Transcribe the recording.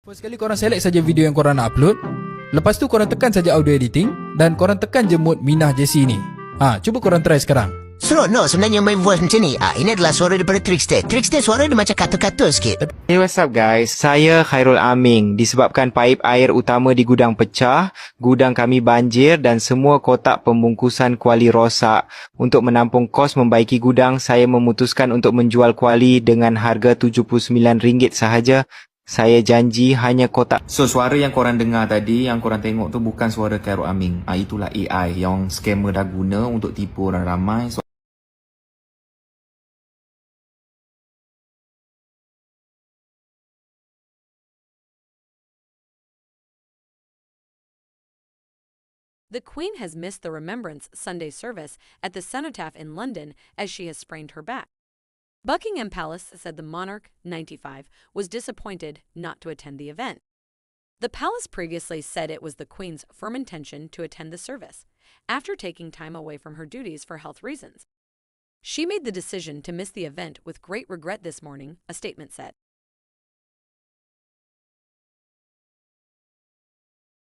First kali korang select saja video yang korang nak upload. Lepas tu korang tekan saja audio editing dan korang tekan je mode Minah Csc ni. Cuba korang try sekarang. Seronok sebenarnya main voice macam ni. Ini adalah suara daripada Trickster. Trickster suara dia macam katul-katul sikit. Hey, what's up guys? Saya Khairul Aming. Disebabkan paip air utama di gudang pecah, gudang kami banjir dan semua kotak pembungkusan kuali rosak. Untuk menampung kos membaiki gudang, saya memutuskan untuk menjual kuali dengan harga RM79 sahaja. Saya janji hanya kotak. So suara yang korang dengar tadi, yang korang tengok tu bukan suara Khairul Aming. Itulah AI yang scammer dah guna untuk tipu orang ramai. So The Queen has missed the Remembrance Sunday service at the Cenotaph in London as she has sprained her back. Buckingham Palace said the monarch, 95, was disappointed not to attend the event. The palace previously said it was the Queen's firm intention to attend the service, after taking time away from her duties for health reasons. She made the decision to miss the event with great regret this morning, a statement said.